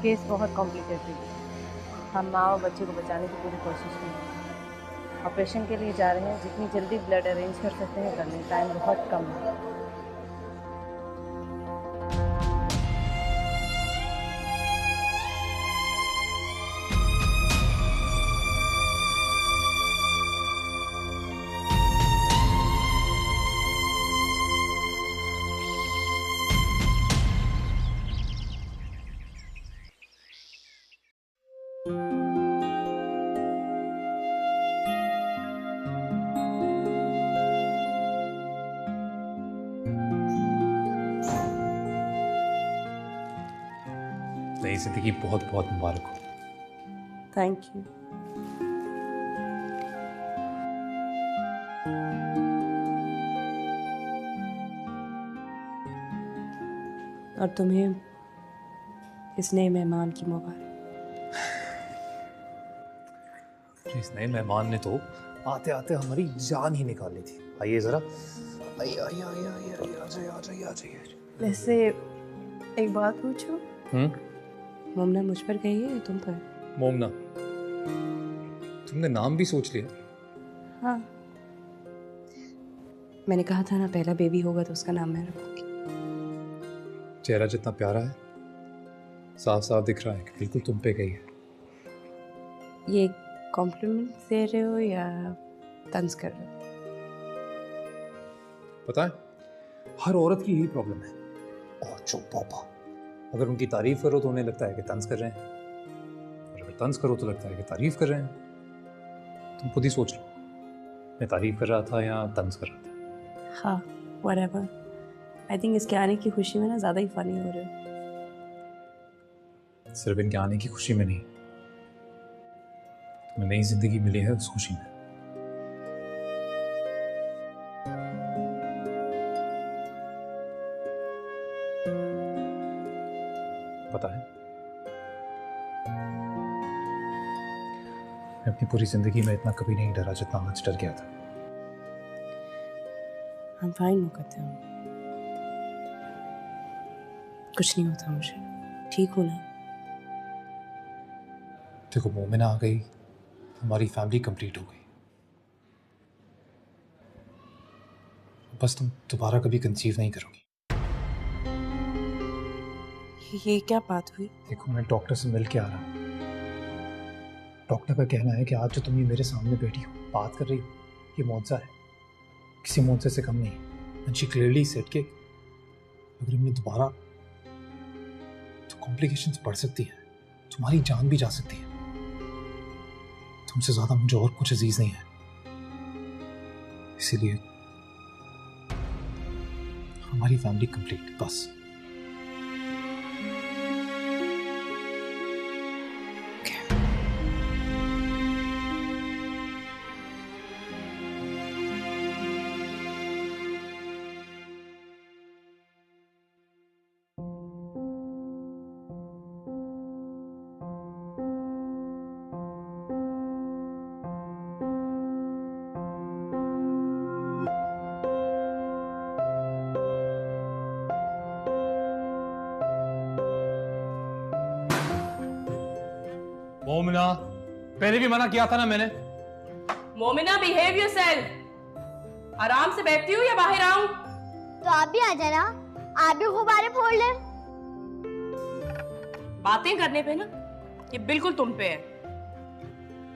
Case बहुत complicated है। हम माँ और बच्चे को बचाने की पूरी कोशिश की। ऑपरेशन के लिए जा रहे हैं, जितनी जल्दी ब्लड अरेंज कर सकते हैं कर लें, टाइम बहुत कम है। नई जिंदगी बहुत बहुत मुबारक हो। Thank you. और तुम्हें इस नए मेहमान की मुबारक। इस नए मेहमान ने तो आते आते हमारी जान ही निकाल ली थी। आइए जरा, आइए आइए आइए आइए आइए, आ जाइए आ जाइए आ जाइए। वैसे एक बात पूछूं? मोमना मुझ पर गई है या तुम पर? मोमना, तुमने नाम भी सोच लिया? हाँ, मैंने कहा था ना पहला बेबी होगा तो उसका नाम मैं रखूंगी। चेहरा जितना प्यारा है, साफ साफ दिख रहा है कि बिल्कुल तुम पे गई है। ये कॉम्प्लीमेंट दे रहे हो या तंज कर रहे हो? पता है, हर औरत की यही प्रॉब्लम है। और चुप पापा, अगर उनकी तारीफ करो तो उन्हें लगता है कि तंज कर रहे हैं, और अगर तंज करो तो लगता है कि तारीफ कर रहे हैं। तुम खुद ही सोच लो, मैं तारीफ कर रहा था या तंज कर रहा था? हाँ, whatever. I think इसके आने की खुशी में ना ज़्यादा ही फनी हो रहे हो। सिर्फ इनके आने की खुशी में नहीं, तुम्हें नई जिंदगी मिली है उस खुशी में। पता है, मैं अपनी पूरी जिंदगी में इतना कभी नहीं डरा जितना आज डर गया था। I'm fine मुकद्दर, कुछ नहीं होता मुझे, ठीक हूँ ना। देखो, मोमिना आ गई, हमारी फैमिली कंप्लीट हो गई। बस तुम दोबारा कभी कंसीव नहीं करोगी। ये क्या बात हुई? देखो, मैं डॉक्टर से मिल के आ रहा हूँ। डॉक्टर का कहना है कि आज जो तुम ये मेरे सामने बैठी हो, बात कर रही हो, ये मौजज़ा है, किसी मौजज़े से कम नहीं। एंड शी क्लियरली सेड कि अगर हमने दोबारा तो कॉम्प्लिकेशंस बढ़ सकती है, तुम्हारी जान भी जा सकती है। तुमसे ज्यादा मुझे और कुछ अजीज नहीं है, इसीलिए हमारी फैमिली कंप्लीट, बस। मोमिना, पहले भी मना किया था ना मैंने। Momina, behave yourself. आराम से बैठती हूँ या बाहर आऊं? तो आप भी आ जाना, आप भी गुब्बारे फोड़ ले। बातें करने पे ना ये बिल्कुल तुम पे है।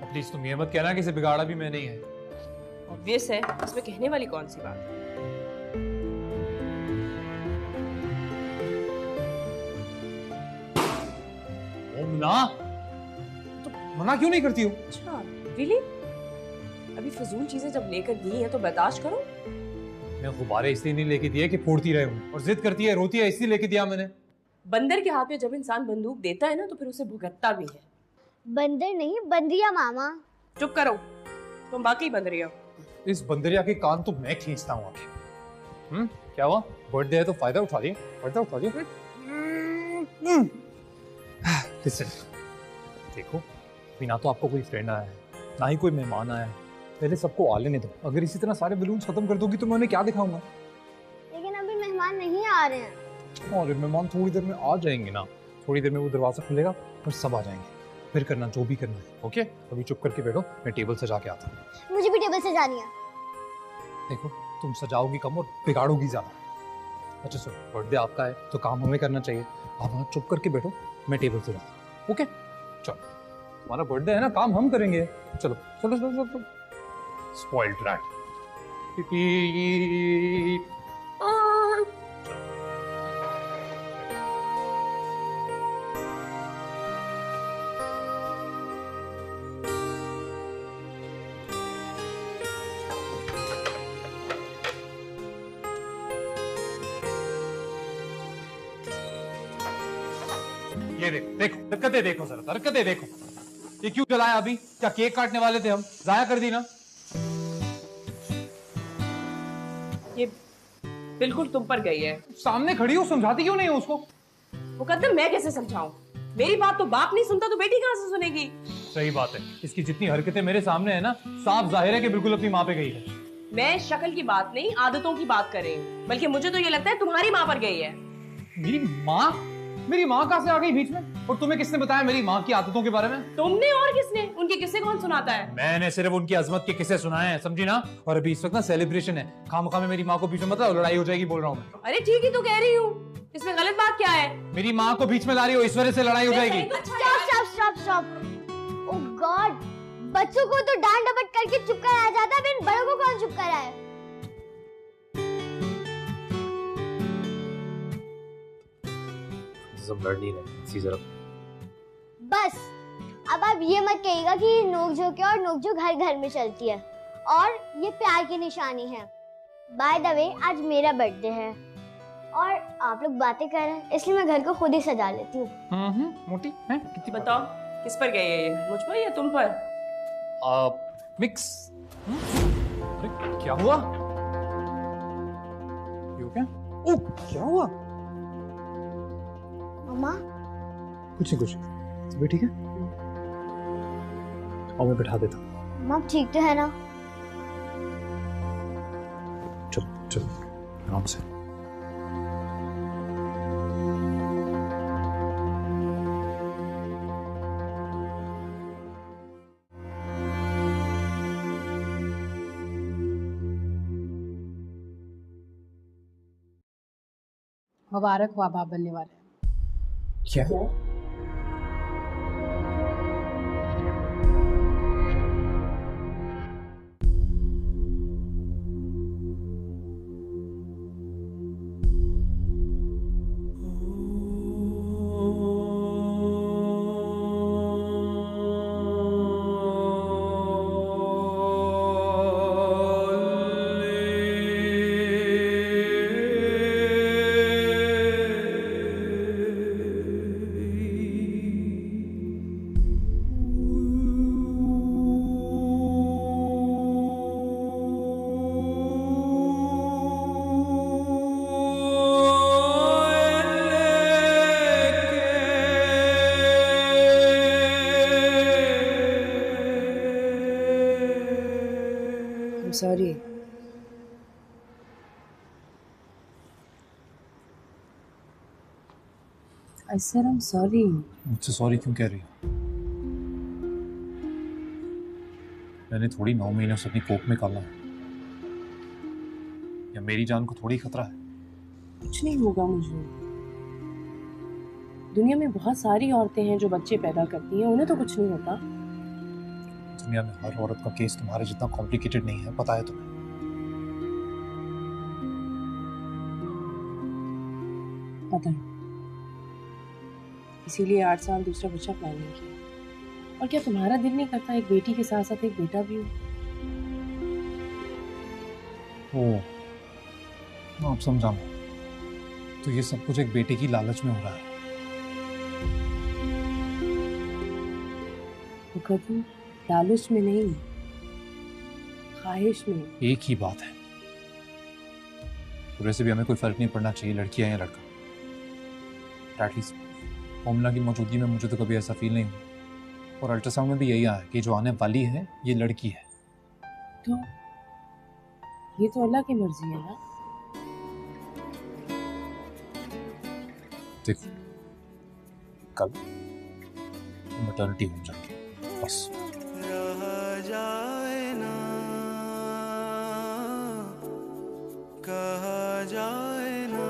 प्लीज तुम ये मत कहना कि इसे बिगाड़ा भी मैंने ही है। ऑब्वियस है, इसमें कहने वाली कौन सी बात है? मोमिना, तो मना क्यों नहीं करती हो? अच्छा, रियली? अभी फजूल चीजें जब लेकर दी हैं तो बर्दाश्त करो। मैं गुब्बारे इसलिए नहीं लेके दिए कि फोड़ती रहे हूँ, और जिद करती है, रोती है, इसलिए लेके दिया मैंने। बंदर के हाथ में जब इंसान बंदूक देता है ना तो फिर उसे भुगतता भी है। बंदर नहीं, बंदरिया मामा। चुप करो, तुम बाकी बंदरिया। इस बंदरिया के कान तो मैं खींचता हूँ आके। क्या हुआ? बर्थडे है तो फायदा उठा लिया, फायदा उठा लिया। लिसन, देखो, अभी ना तो आपको कोई फ्रेंड आया है, ना ही कोई मेहमान आया है। पहले सबको आ लेने दो। अगर इसी तरह सारे बलून खत्म कर दोगी तो मैं उन्हें क्या दिखाऊंगा? लेकिन अभी मेहमान नहीं आ रहे हैं। और मेहमान थोड़ी देर में आ जाएंगे ना, थोड़ी देर में वो दरवाजा खुलेगा और सब आ जाएंगे, फिर करना जो भी करना है। ओके, अभी चुप करके बैठो, मैं टेबल सजा के आता हूँ। मुझे भी टेबल सजानी है। देखो तुम सजाओगी कम और बिगाड़ोगी ज्यादा। अच्छा सुनो, बर्थडे आपका है तो काम हमें करना चाहिए। आप वहाँ चुप करके बैठो, मैं टेबल सजाता हूँ। ओके चलो, तुम्हारा बर्थडे है ना, काम हम करेंगे। चलो चलो चलो चलो, चलो। Spoiled rat. ये देखो देखो हरकतें देखो, जरा हरकतें देखो। ये क्यों जलाया अभी? क्या केक काटने वाले थे हम? जाया कर दी ना। ये बिल्कुल तुम पर गई है। सामने खड़ी हो, समझाती क्यों नहीं हो उसको? मुकद्दम मैं कैसे समझाऊं? मेरी बात तो बाप नहीं सुनता तो बेटी कहां से सुनेगी? सही बात है, इसकी जितनी हरकतें मेरे सामने है ना, साफ जाहिर है कि बिल्कुल अपनी माँ पे गई है। मैं शक्ल की बात नहीं, आदतों की बात कर रही हूँ। बल्कि मुझे तो ये लगता है तुम्हारी माँ पर गई है। मेरी माँ? मेरी माँ कहाँ से आ गई बीच में? और तुम्हें किसने बताया मेरी माँ की आदतों के बारे में? तुमने और किसने? उनके किस्से कौन सुनाता है? मैंने सिर्फ उनकी अजमत के किस्से सुनाए हैं, समझी ना। और अभी इस वक्त ना सेलिब्रेशन है, खामखा में मेरी माँ को बीच में मतलब लड़ाई हो जाएगी बोल रहा हूँ मैं। अरे ठीक ही तो कह रही हूँ, इसमें गलत बात क्या है? मेरी माँ को बीच में ला रही हो, इस वजह से लड़ाई हो जाएगी। Stop stop stop stop. Oh God, बच्चों को तो डांट डपट करके चुप कराया जाता है, इन बड़ों को कौन चुप कराए? सब लड़ नहीं रहे, इसी तरफ। बस अब आप ये मत कहिएगा कि नोकझोंक है और नोकझोंक हर घर में चलती है और ये प्यार की निशानी है। बाय द वे आज मेरा बर्थडे है और आप लोग बातें कर रहे हैं, इसलिए मैं घर को खुद ही सजा लेती हूँ। मोटी है कितनी? बताओ किस पर गई है ये? मुझ पर या तुम पर? मिक्स। अरे क्या हुआ? क्यों क्या? ओ क्या हुआ? मम्मा कुछ नहीं कुछ, तबीयत ठीक है? और मैं बैठा देता हूँ। मम्मा ठीक तो है ना? चलो चलो आराम से। मुबारक हो, बाप बनने वाले। क्या? Sorry. I said I am sorry. मुझसे सॉरी क्यों कह रही हो? मैंने थोड़ी 9 महीने से अपनी कोख में काला है, या मेरी जान को थोड़ी खतरा है? कुछ नहीं होगा मुझे। दुनिया में बहुत सारी औरतें हैं जो बच्चे पैदा करती हैं, उन्हें तो कुछ नहीं होता। दुनिया में हर औरत का केस तुम्हारे जितना कॉम्प्लिकेटेड नहीं है, पता है तुम्हें? पता है, इसीलिए 8 साल दूसरा बच्चा प्लान नहीं किया। और क्या तुम्हारा दिल नहीं करता एक बेटी के साथ साथ एक बेटा भी हो? ओ, मैं अब समझा। तो ये सब कुछ एक बेटे की लालच में हो रहा है। मुकद्दम लालच में नहीं, ख्वाहिश में। एक ही बात है। तो वैसे भी हमें कोई फर्क नहीं पड़ना चाहिए लड़की है या लड़का। एटलीस्ट मोमिना की मौजूदगी में मुझे तो कभी ऐसा फील नहीं हुआ। और अल्ट्रासाउंड में भी यही आया कि जो आने वाली है ये लड़की है। तो ये तो अल्लाह की मर्जी है ना। देखो, कल मैटरनिटी होम जाके बस। रह जाए ना कहा जाए ना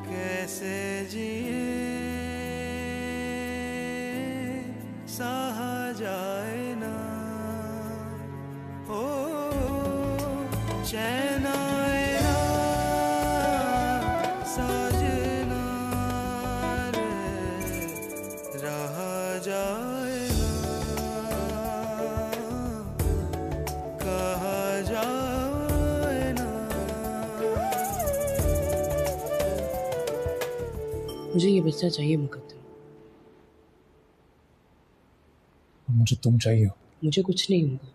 कैसे जिए सहा जाए ना हो चैन आए ना साजना रे रहा जाए ना कहा जाए ना। मुझे ये बच्चा चाहिए मुकद्दर। मुझे तुम चाहिए हो। मुझे कुछ नहीं होगा।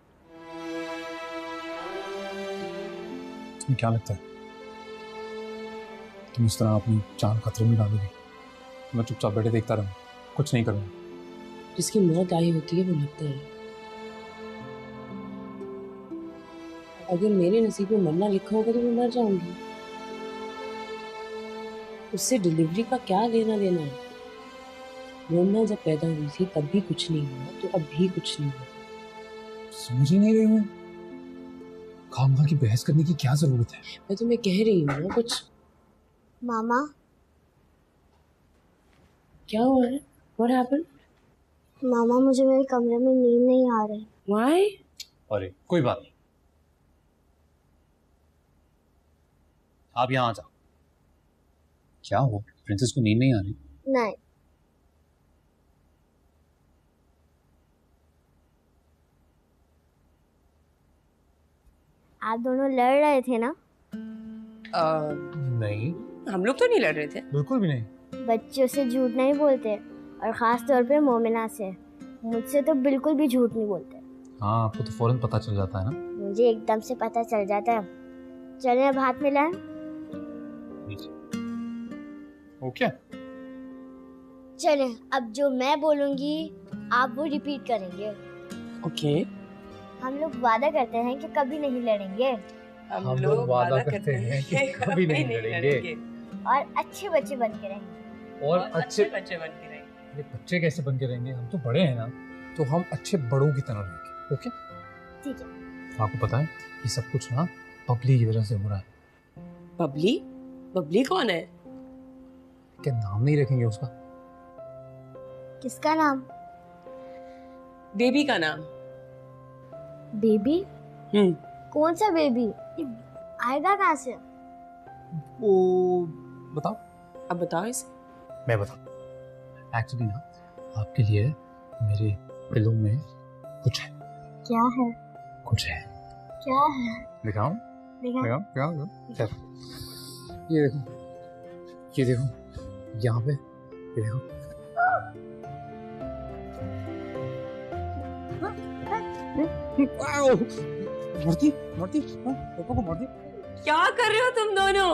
तुम्हें क्या लगता है तुम इस तरह अपनी जान खतरे में डालोगी? मैं चुपचाप बैठे देखता रहूं, कुछ नहीं करूंगा। जिसकी मौत आई होती है वो लगता है। अगर मेरे नसीब में मरना लिखा होगा तो मैं मर जाऊंगी। उससे डिलीवरी का क्या लेना देना है? मोना जब पैदा हुई थी तब भी कुछ नहीं हुआ, तो अब भी कुछ नहीं हुआ। समझ ही नहीं रही हूँ, खामखा की बहस करने की क्या जरूरत है? मैं तुम्हें कह रही हूँ ना कुछ। मामा क्या हुआ है? What happened? मामा मुझे मेरे कमरे में नींद नहीं आ रही। Why? अरे कोई बात नहीं, आप यहाँ आ जाओ। क्या हो, प्रिंसेस को नींद नहीं आ रही? नहीं, आप दोनों लड़ रहे थे ना? नहीं, हम लोग तो नहीं लड़ रहे थे। बिल्कुल भी नहीं। बच्चों से झूठ नहीं बोलते, और खास तौर पे मोमिना से। मुझसे तो बिल्कुल भी झूठ नहीं बोलते। हाँ, आपको तो फौरन पता चल जाता है ना। मुझे एकदम से पता चल जाता है। चलें अब हाथ मिलाएं। ओके। चलें, अब जो मैं बोलूंगी आप वो रिपीट करेंगे। ओके। हम लोग वादा करते हैं कि कभी नहीं लड़ेंगे हम लोग वादा करते हैं कि कभी नहीं लड़ेंगे और अच्छे बच्चे बन के रहेंगे। और अच्छे बच्चे बन के रहेंगे। ये बच्चे कैसे बन के रहेंगे? हम तो बड़े हैं ना, तो हम अच्छे बड़ों की तरह रहेंगे। ओके? ठीक है। आपको पता है ये सब कुछ ना बबली की वजह से हो रहा है। बबली? बबली कौन है? क्या नाम नहीं रखेंगे उसका? किसका नाम? बेबी का नाम। बेबी? कौन सा बेबी? ये आएगा कहाँ से? वो बताओ। अब बताओ इसे। मैं बताऊं। एक्चुअली ना आपके लिए मेरे दिलों में कुछ है। क्या है? कुछ है। क्या है? दिखाऊं? दिखा। दिखाऊं? चल। ये देखो, ये देखो, यहाँ पे ये देखो। मूर्ति, मूर्ति, पापा को मूर्ति। क्या कर रहे हो तुम दोनों?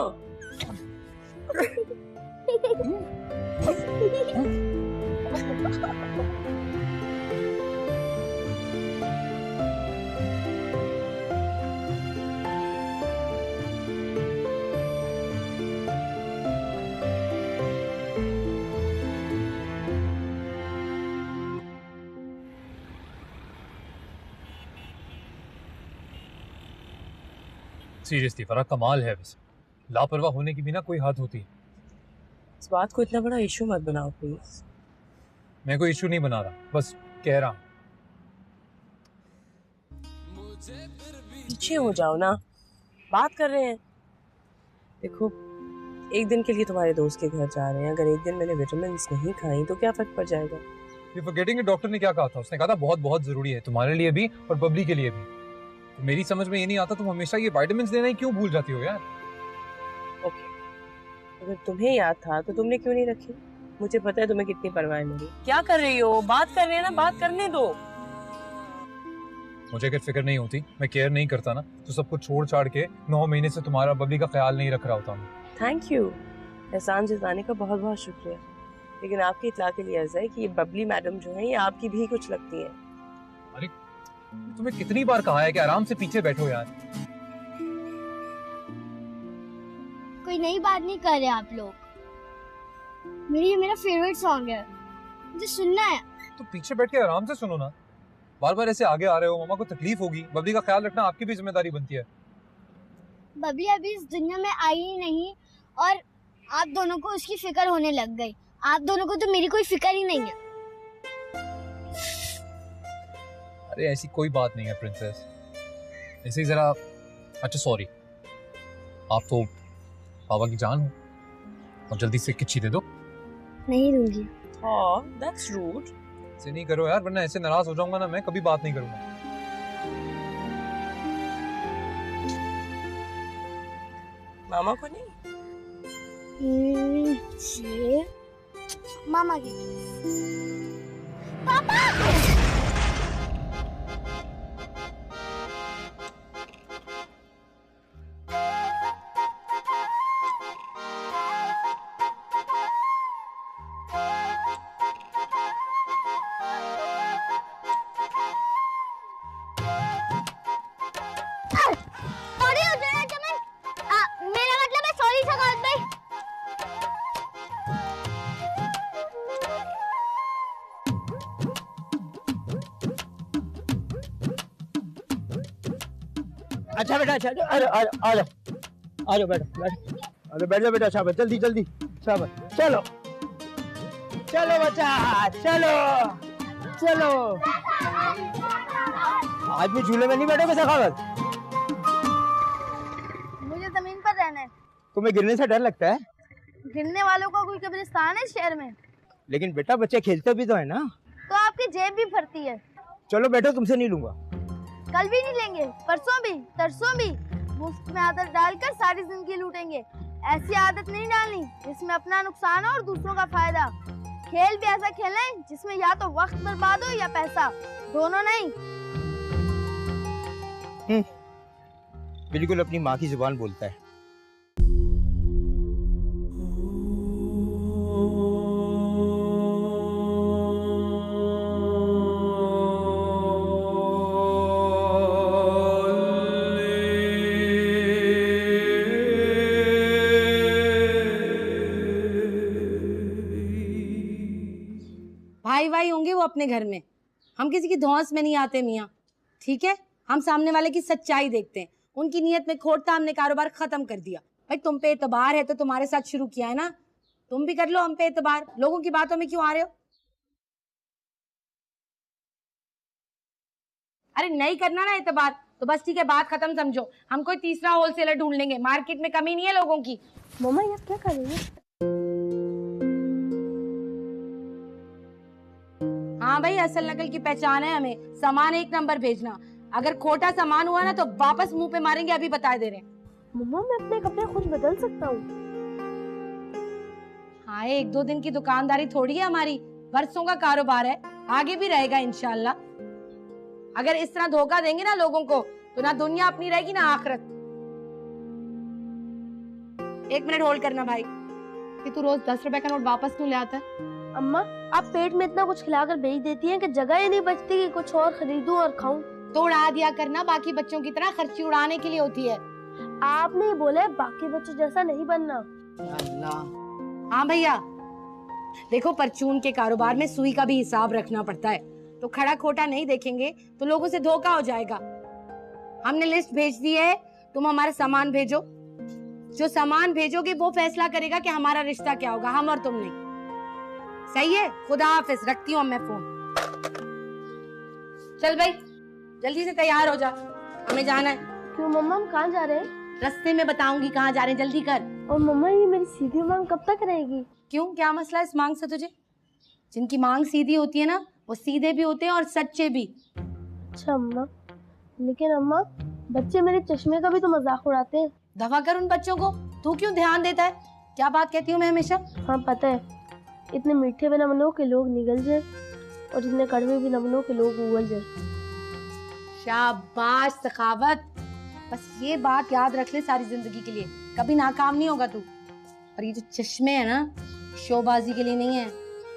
सीरियसली फरा कमाल है। वैसे लापरवाह होने की भी ना कोई हद होती है। इस बात को इतना बड़ा इशू मत बनाओ प्लीज। मैं कोई इशू नहीं बना रहा, बस कह रहा हूँ। पीछे हो जाओ ना, बात कर रहे हैं। देखो, एक दिन के लिए तुम्हारे दोस्त के घर जा रहे हैं, अगर एक दिन मैंने विटामिन नहीं खाई तो क्या फर्क पड़ जाएगा? ये फॉरगेटिंग डॉक्टर ने क्या कहा था? उसने कहा था बहुत बहुत जरूरी है तुम्हारे लिए भी और बबली के लिए भी। तो मेरी समझ में ये नहीं आता तुम हमेशा ये विटामिन लेना ही क्यों भूल जाती हो यार? ओके, अगर तुम्हें याद था तो तुमने क्यों नहीं रखी? मुझे पता है तुम्हें कितनी परवाह है मेरी। क्या कर रही हो? बात कर रहे हैं ना, बात करने दो। मुझे अगर फिक्र नहीं होती, मैं केयर नहीं करता ना, तो सब कुछ छोड़ छाड़ के 9 महीने से तुम्हारा बबली का ख्याल नहीं रख रहा होता मैं। थैंक यू, एहसान जताने का बहुत बहुत शुक्रिया। लेकिन आपकी इत्तला के लिए अर्ज है कि ये बबली मैडम जो है ये आपकी भी कुछ लगती है। अरे तुम्हें कितनी बार कहा है कि आराम से पीछे बैठो यार। कोई नई बात नहीं कर रहे आप लोग। ये मेरा फेवरेट सॉन्ग है, मुझे सुनना है। तो पीछे बैठ के आराम से सुनो ना, बार बार ऐसे आगे आ रहे हो, मामा को तकलीफ होगी। बबली का ख्याल रखना आपकी भी जिम्मेदारी बनती है। बबली अभी इस दुनिया में आई ही नहीं और आप दोनों को उसकी फिक्र होने लग गई। आप दोनों को तो मेरी कोई फिक्र ही नहीं है। अरे ऐसी कोई बात नहीं है प्रिंसेस, ऐसे ही जरा। अच्छा सॉरी, आप तो बाबा की जान हो, और जल्दी से किच्ची दे दो। नहीं दूंगी। Oh, that's rude. ऐसे नहीं करो यार, वरना ऐसे नाराज हो जाऊंगा ना मैं, कभी बात नहीं करूंगा। मामा को नहीं? मामा की। पापा! मेरा मतलब है सॉरी सगात भाई। अच्छा बेटा, अच्छा आ जाओ आ जाओ बेटा, अरे बैठ जाओ बेटा। शाबाश, जल्दी जल्दी, शाबाश। चलो चलो बच्चा, चलो चलो। आज भी झूले में नहीं बैठोगे सखावत? मुझे जमीन पर रहना है। तुम्हें गिरने से डर लगता है? गिरने वालों का कोई कब्रिस्तान है शहर में? लेकिन बेटा बच्चे खेलते भी तो है ना। तो आपकी जेब भी भरती है। चलो बैठो, तुमसे नहीं लूंगा। कल भी नहीं लेंगे, परसों भी, तरसों भी। मुफ्त में आदत डालकर सारी जिंदगी लूटेंगे। ऐसी आदत नहीं डालनी जिसमें अपना नुकसान हो और दूसरों का फायदा। खेल भी ऐसा खेलें जिसमें या तो वक्त बर्बाद हो या पैसा, दोनों नहीं। बिल्कुल अपनी माँ की जुबान बोलता है। भाई भाई होंगे वो अपने घर में, हम किसी की धौंस में नहीं आते मियाँ, ठीक है? हम सामने वाले की सच्चाई देखते हैं। उनकी नीयत में खोट था, हमने कारोबार खत्म कर दिया। भाई तुम पे एतबार है तो तुम्हारे साथ शुरू किया है ना, तुम भी कर लो हम पे एतबार। लोगों की बातों में क्यों आ रहे हो? अरे नहीं करना ना एतबार तो बस ठीक है, बात खत्म समझो। हम कोई तीसरा होलसेलर ढूंढ लेंगे, मार्केट में कमी नहीं है लोगों की। मम्मा ये क्या कर रही है? हाँ भाई, असल नकल की पहचान है हमें। सामान एक नंबर भेजना, अगर खोटा सामान हुआ ना तो वापस मुंह पे मारेंगे, अभी बता दे रहे हैं। मम्मा मैं अपने कपड़े खुद बदल सकता हूँ। हाँ, एक दो दिन की दुकानदारी थोड़ी है हमारी, बरसों का कारोबार है, आगे भी रहेगा इंशाल्लाह। अगर इस तरह धोखा देंगे ना लोगों को तो ना दुनिया अपनी रहेगी ना आखिरत। 1 मिनट होल्ड करना भाई, कि तू रोज 10 रुपए का नोट वापस क्यों ले आता है? अम्मा आप पेट में इतना कुछ खिलाकर भेज देती हैं कि जगह ही नहीं बचती कि कुछ और खरीदूं और खाऊं। तो उड़ा दिया करना, बाकी बच्चों की तरह खर्ची उड़ाने के लिए होती है। आपने ही बोले बाकी बच्चों जैसा नहीं बनना। अल्लाह। हाँ भैया देखो, परचून के कारोबार में सुई का भी हिसाब रखना पड़ता है, तो खड़ा खोटा नहीं देखेंगे तो लोगों से धोखा हो जाएगा। हमने लिस्ट भेज दी है, तुम हमारा सामान भेजो। जो सामान भेजोगे वो फैसला करेगा कि हमारा रिश्ता क्या होगा, हम और तुम नहीं। सही है? खुदा हाफिज, रखती हूँ मैं फोन। चल भाई जल्दी से तैयार हो जा, हमें जाना है। क्यों मम्मा, हम कहाँ जा रहे हैं? रास्ते में बताऊंगी कहाँ जा रहे हैं, जल्दी कर। और मम्मा ये मेरी सीधी मांग कब तक रहेगी? क्यों, क्या मसला है इस मांग से तुझे? जिनकी मांग सीधी होती है ना वो सीधे भी होते हैं और सच्चे भी। अच्छा अम्मा, लेकिन अम्मा बच्चे मेरे चश्मे का भी तो मजाक उड़ाते हैं। दफा कर उन बच्चों को, तू क्यों ध्यान देता है? क्या बात कहती हूँ मैं हमेशा? हाँ पता है, इतने मीठे बिना बनो के लोग निगल जाए और इतने कड़वे बिना बनो के लोग उगल जाए। शाबाश सखावत, बस ये बात याद रख ले सारी जिंदगी के लिए, कभी नाकाम नहीं होगा तू। और ये जो चश्मे है ना, शोबाजी के लिए नहीं है,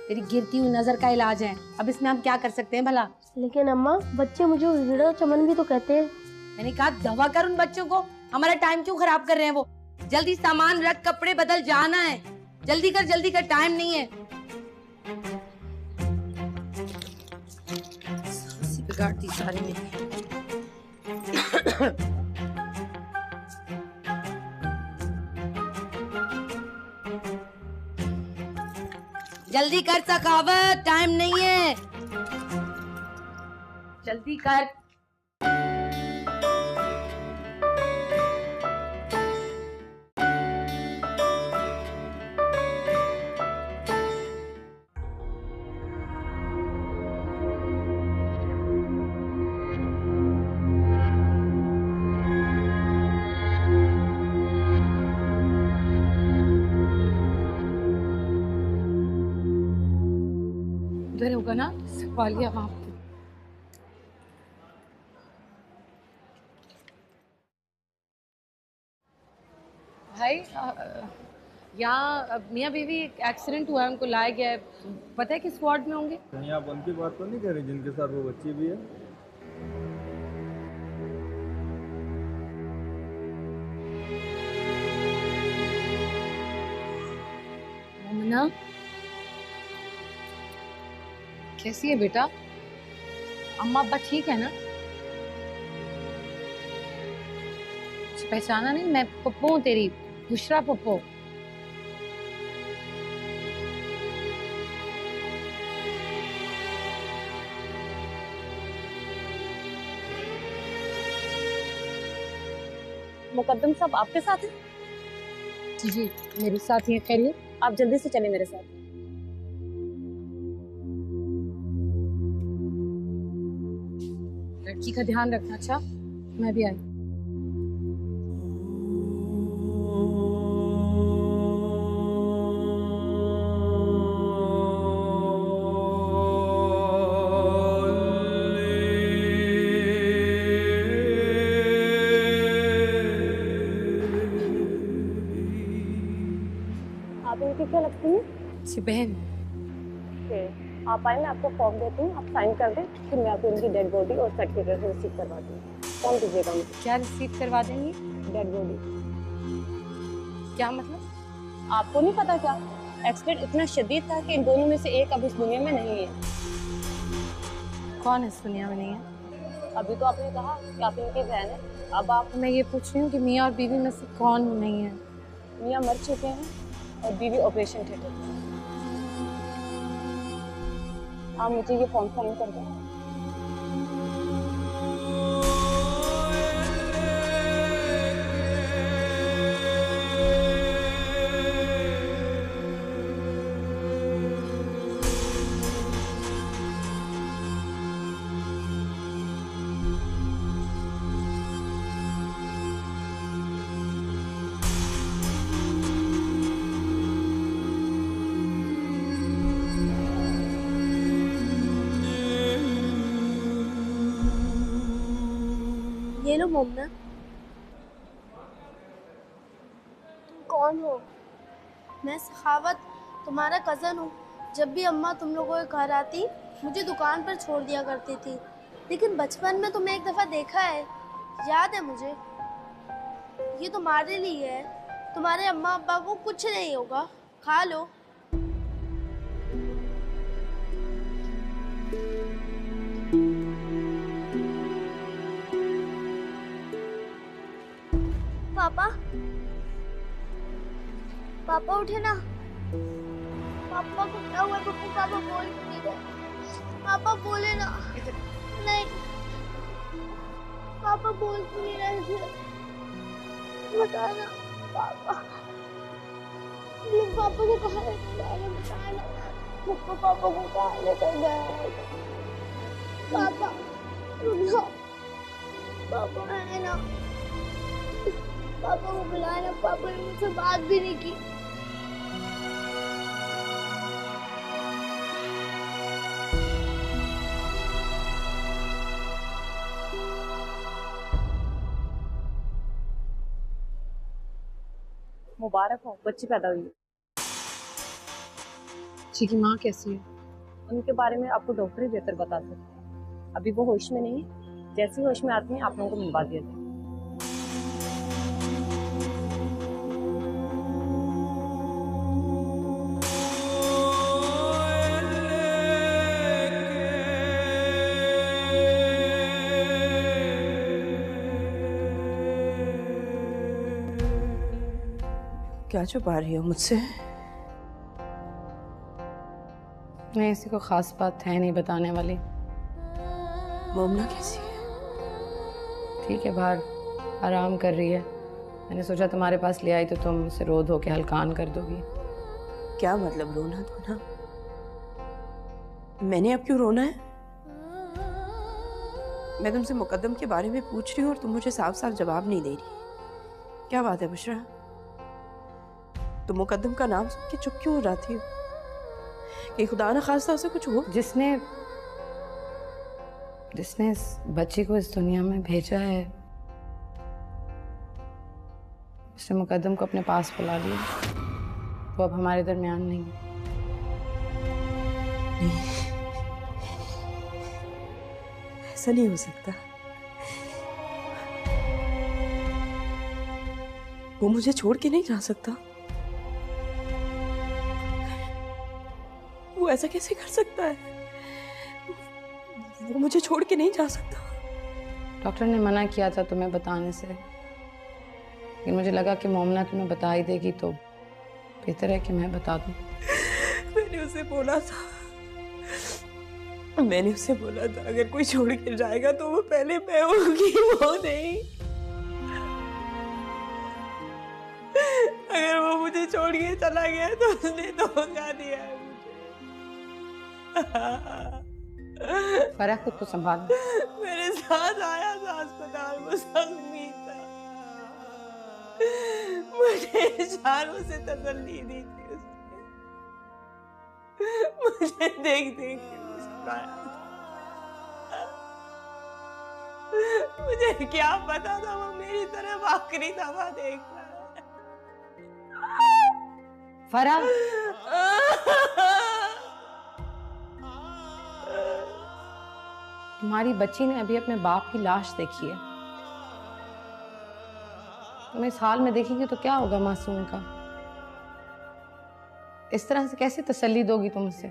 तेरी गिरती हुई नजर का इलाज है। अब इसमें हम क्या कर सकते हैं भला? लेकिन अम्मा बच्चे मुझे उजड़ा चमन भी तो कहते हैं। मैंने कहा दवा कर उन बच्चों को, हमारा टाइम क्यों खराब कर रहे हैं वो? जल्दी सामान रख, कपड़े बदल, जाना है। जल्दी कर, टाइम नहीं है। सांस बिगाड़ती सारी मेरी। जल्दी कर सखावत, टाइम नहीं है। जल्दी कर। उधर होगा ना सवालिया वहां पे। भाई यहाँ मियाँ बीवी एक्सीडेंट हुआ है, उनको लाया गया है। पता है किस वार्ड में होंगे? कहीं आप उनकी बात तो नहीं कर रही जिनके साथ वो बच्ची भी है? मोमना कैसी है बेटा? अम्मा अब्बा ठीक है ना? पहचाना नहीं? मैं पप्पू हूँ तेरी, बुशरा पप्पू। मुकद्दम साहब आपके साथ है? जी मेरे साथ ही है। खैरियत? आप जल्दी से चले मेरे साथ। लड़की का ध्यान रखना। अच्छा मैं भी आई। आप इनकी क्या लगती हैं? अच्छी बहन। आप आए, मैं आपको फॉर्म देती हूँ, आप साइन कर दें, फिर मैं आपको इनकी डेड बॉडी और सर्टिफिकेट रिसीव करवा दूँगी। फॉर्म दीजिएगा मुझे। क्या रिसीव करवा देंगी? Dead body. क्या मतलब? आपको नहीं पता क्या? एक्सीडेंट इतना शदीद था कि इन दोनों में से एक अब इस दुनिया में नहीं है। कौन इस दुनिया में नहीं है? अभी तो आपने कहा कि आप इनकी बहन है। अब आप, मैं ये पूछ रही हूँ कि मियाँ और बीवी में से कौन नहीं है? मियाँ मर चुके हैं और बीवी ऑपरेशन थिएटर में। आप मुझे ये फॉर्म साइन कर दें। ये लो मोमना। तुम कौन हो? मैं सखावत, तुम्हारा कज़न हूँ। जब भी अम्मा तुम लोगों के घर आती मुझे दुकान पर छोड़ दिया करती थी, लेकिन बचपन में तुम्हें एक दफ़ा देखा है, याद है मुझे। ये तुम्हारे लिए है, तुम्हारे अम्मा अब्बा को कुछ नहीं होगा, खा लो। पापा, पापा उठे ना। पापा को क्या हुआ? पापा बोल नहीं रहे। पापा बोले ना। नहीं, पापा बोल नहीं रहे थे। बताना पापा। पापा को कहाँ लेकर गए? बताना पापा को कहाँ लेकर गए? पापा रुक जाओ। पापा है ना, पापा को बुलाना। पापा ने मुझसे बात भी नहीं की। मुबारक हो, बच्ची पैदा हुई है। जी की माँ कैसी है? उनके बारे में आपको डॉक्टर ही बेहतर बता सकते। अभी वो होश में नहीं है, जैसे ही होश में आती हैं आप लोगों को मिलवा दिया जाए। क्या छुपा रही हो मुझसे? मैं ऐसी कोई खास बात है नहीं बताने वाली। मोमना कैसी है? ठीक है, बाहर आराम कर रही है। मैंने सोचा तुम्हारे पास ले आई तो तुम उसे रो धो के हल्कान कर दोगी। क्या मतलब रोना धोना? मैंने अब क्यों रोना है? मैं तुमसे मुकद्दम के बारे में पूछ रही हूँ और तुम मुझे साफ साफ जवाब नहीं दे रही। क्या बात है बुशरा? तुम मुकद्दम का नाम सुन के चुप क्यों हो जाती हो? कि खुदा न खास्ता उसे कुछ हो? जिसने इस बच्ची को इस दुनिया में भेजा है उसने मुकद्दम को अपने पास बुला लिया। वो अब हमारे दरमियान नहीं है। ऐसा नहीं हो सकता। वो मुझे छोड़ के नहीं जा सकता। वो ऐसा कैसे कर सकता है? वो मुझे छोड़ के नहीं जा सकता। डॉक्टर ने मना किया था तुम्हें बताने से, लेकिन मुझे लगा कि मोमना तुम्हें बता ही देगी तो बेहतर है कि मैं बता दूं। मैंने उसे बोला था अगर कोई छोड़ के जाएगा तो वो पहले मैं होगी, वो नहीं। अगर वो मुझे छोड़ के चला गया तो उसने धोखा दिया है मुझे। फराह खुद को संभाल। मेरे साथ आया था अस्पताल, वो जख्मी था। मुझे इशारों से तसल्ली दी थी उसने। मुझे देख के मुस्कुराया था। मुझे क्या पता था वो मेरी तरफ आखिरी दफा देख रहा है। फराह, तुम्हारी बच्ची ने अभी अपने बाप की लाश देखी है। तुम इस हाल में देखेगी तो क्या होगा मासूम का? इस तरह से कैसे तसल्ली दोगी तुम उसे?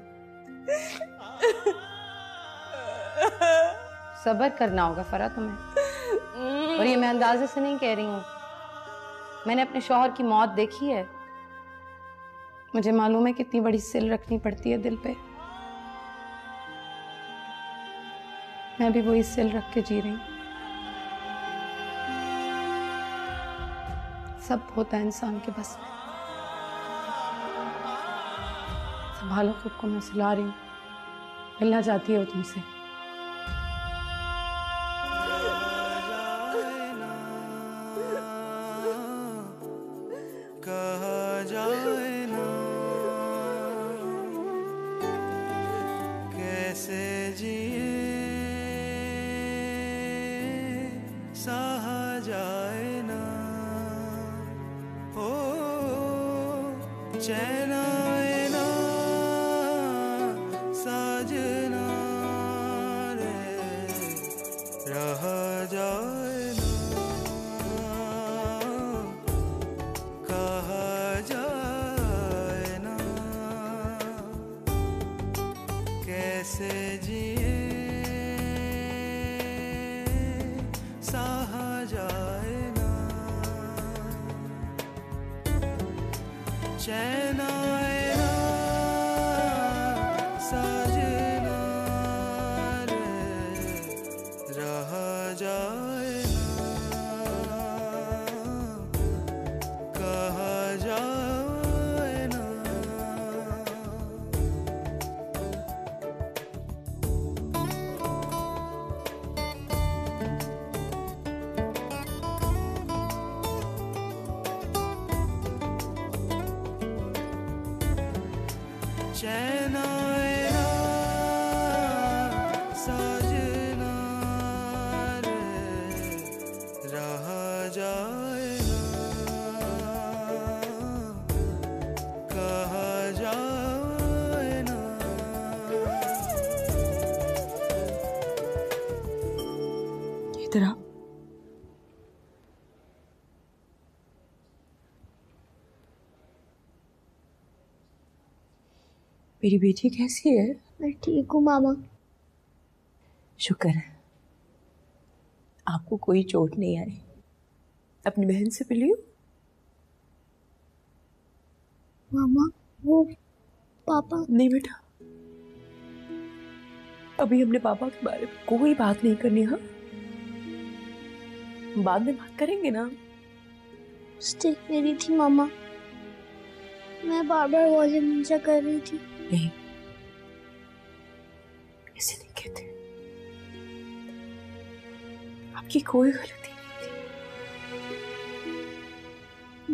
सब्र करना होगा फराह तुम्हें। और ये मैं अंदाजे से नहीं कह रही हूँ, मैंने अपने शौहर की मौत देखी है। मुझे मालूम है कितनी बड़ी सिल रखनी पड़ती है दिल पे। मैं भी वही सिल रख के जी रही हूँ। सब होता है इंसान के बस में। संभालो खुद को, मैं सुला रही हूँ। मिलना चाहती है वो तुमसे। कहा जाए ना कैसे जिए, सहा जाए ना हो चैन आए ना साजना रे, रहा जाए ना कहा जाए ना कैसे जिए, सहा जाए ना चैन आए ना साजना रे, रहा जाए ना कहा जाए ना। चैन आए ना साजना रे, रहा जाए ना कहा जाए ना। इधर आओ। मेरी बेटी कैसी है? मैं ठीक हूँ मामा। शुक्र है आपको कोई चोट नहीं आई। अपनी बहन से मिली हो? मामा वो पापा। नहीं बेटा, अभी हमने पापा के बारे में कोई बात नहीं करनी। हाँ, बाद में बात करेंगे ना। मिस्टेक मेरी थी मामा, मैं बार बार वॉल्यूम नीचा कर रही थी। नहीं, ऐसे नहीं कहते, आपकी कोई गलती नहीं थी।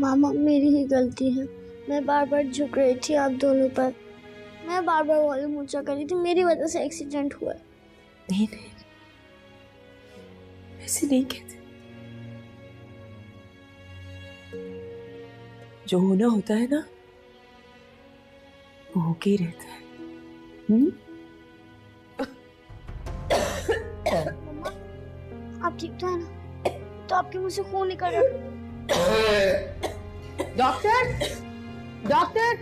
मामा मेरी ही गलती है, मैं बार बार झुक रही थी आप दोनों पर, मैं बार बार वॉल्यूम ऊंचा कर रही थी, मेरी वजह से एक्सीडेंट हुआ। नहीं, ऐसे नहीं कहते। जो होना होता है ना, वो होके ही रहता है। मम्मा आप ठीक तो है ना? तो आपके मुंह से खून निकल रहा। डॉक्टर, डॉक्टर,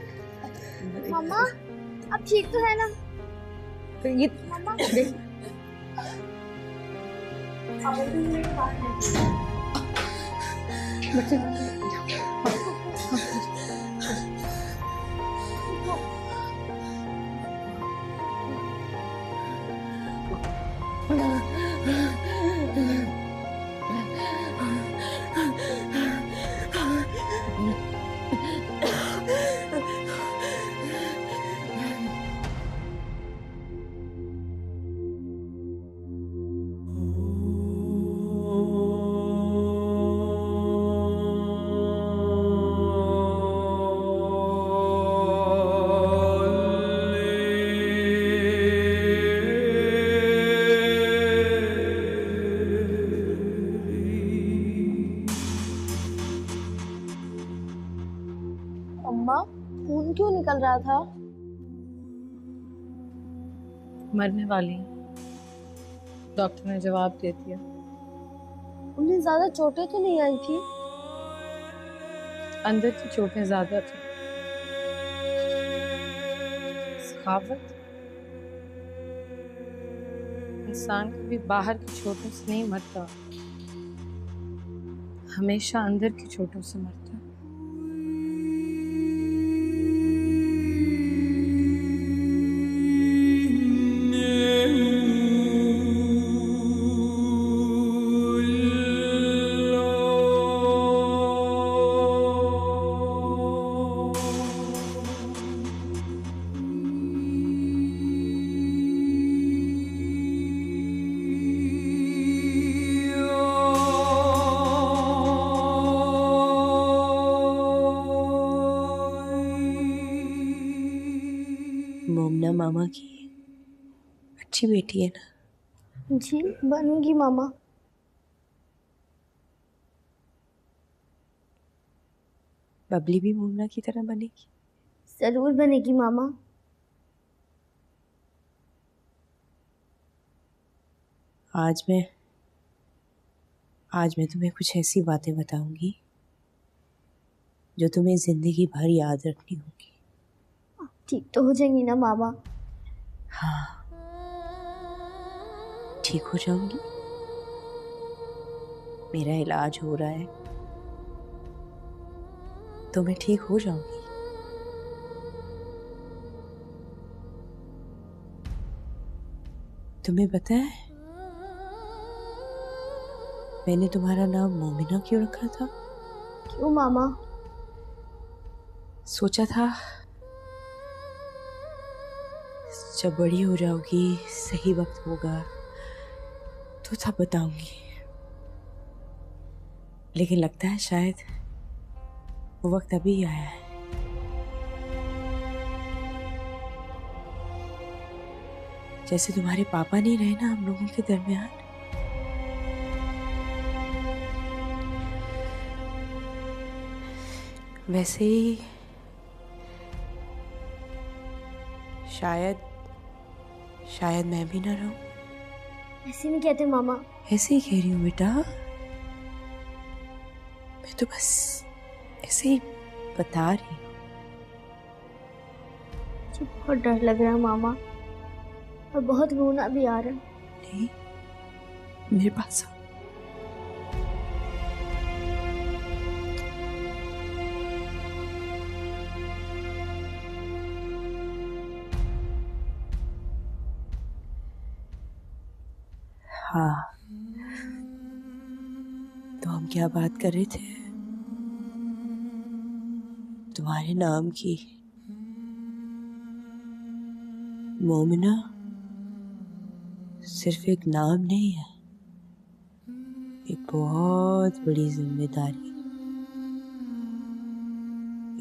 मम्मा आप ठीक तो है ना? ये मम्मा अम्मा खून क्यों निकल रहा था? मरने वाली, डॉक्टर ने जवाब दे दिया। उन्हें ज्यादा चोटें तो नहीं आई थी? अंदर की चोटें ज्यादा थी। सखावत इंसान कभी बाहर की चोटों से नहीं मरता, हमेशा अंदर की चोटों से मरता। मोमना मामा की अच्छी बेटी है ना? जी बनूंगी मामा। बबली भी मोमना की तरह बनेगी? जरूर बनेगी मामा। आज मैं तुम्हें कुछ ऐसी बातें बताऊंगी जो तुम्हें जिंदगी भर याद रखनी होगी। ठीक तो हो जाएंगी ना मामा? हाँ, ठीक हो जाऊंगी। मेरा इलाज हो रहा है तो मैं ठीक हो जाऊंगी। तुम्हें पता है मैंने तुम्हारा नाम मोमिना क्यों रखा था? क्यों मामा? सोचा था जब बड़ी हो जाओगी, सही वक्त होगा तो तब बताऊंगी, लेकिन लगता है शायद वो वक्त अभी आया है। जैसे तुम्हारे पापा नहीं रहे ना हम लोगों के दरमियान, वैसे ही शायद मैं भी ना रहूं। ऐसे नहीं कहते मामा। ऐसे ही कह रही हूँ बेटा, मैं तो बस ऐसे ही बता रही हूँ। मुझे बहुत डर लग रहा है मामा, और बहुत रोना भी आ रहा है। नहीं, मेरे पास आओ। हाँ, तो हम क्या बात कर रहे थे? तुम्हारे नाम की। मोमिना सिर्फ एक नाम नहीं है, एक बहुत बड़ी जिम्मेदारी,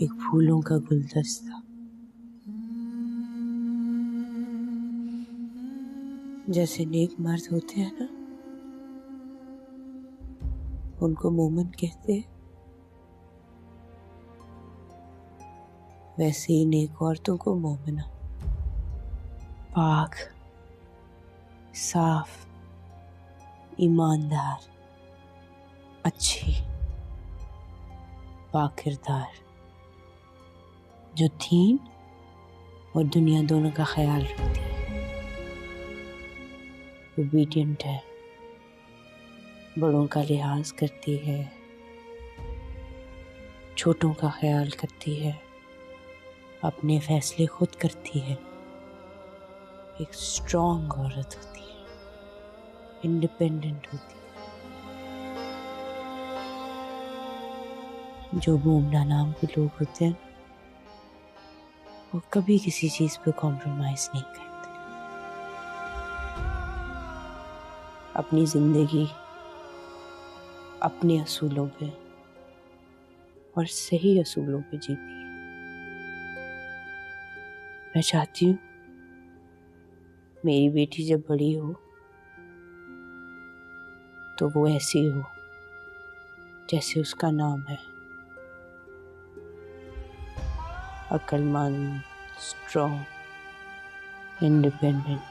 एक फूलों का गुलदस्ता। जैसे नेक मर्द होते हैं ना, उनको मोमिन कहते हैं, वैसे ही नेक औरतों को मोमिना। पाक, साफ, ईमानदार, अच्छी, पाकिरदार, जो दीन और दुनिया दोनों का ख्याल रखती है, ओबीडियंट है, बड़ों का लिहाज करती है, छोटों का ख्याल करती है, अपने फैसले खुद करती है, एक स्ट्रॉन्ग औरत होती है, इंडिपेंडेंट होती है। जो मोमिना नाम के लोग होते हैं वो कभी किसी चीज पे कॉम्प्रोमाइज नहीं करते। अपनी जिंदगी अपने असूलों पे और सही असूलों पे जीती है। मैं चाहती हूँ मेरी बेटी जब बड़ी हो तो वो ऐसी हो जैसे उसका नाम है, अक्लमंद, स्ट्रॉन्ग, इंडिपेंडेंट।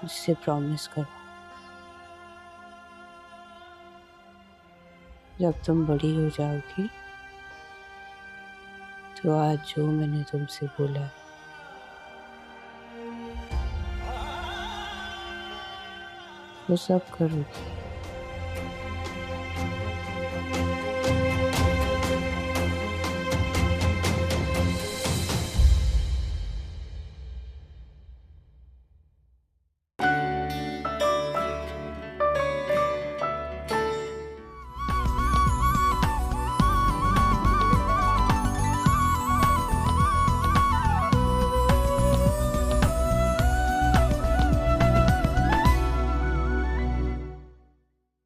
मुझसे प्रॉमिस करो, जब तुम बड़ी हो जाओगी तो आज जो मैंने तुमसे बोला वो सब करोगी।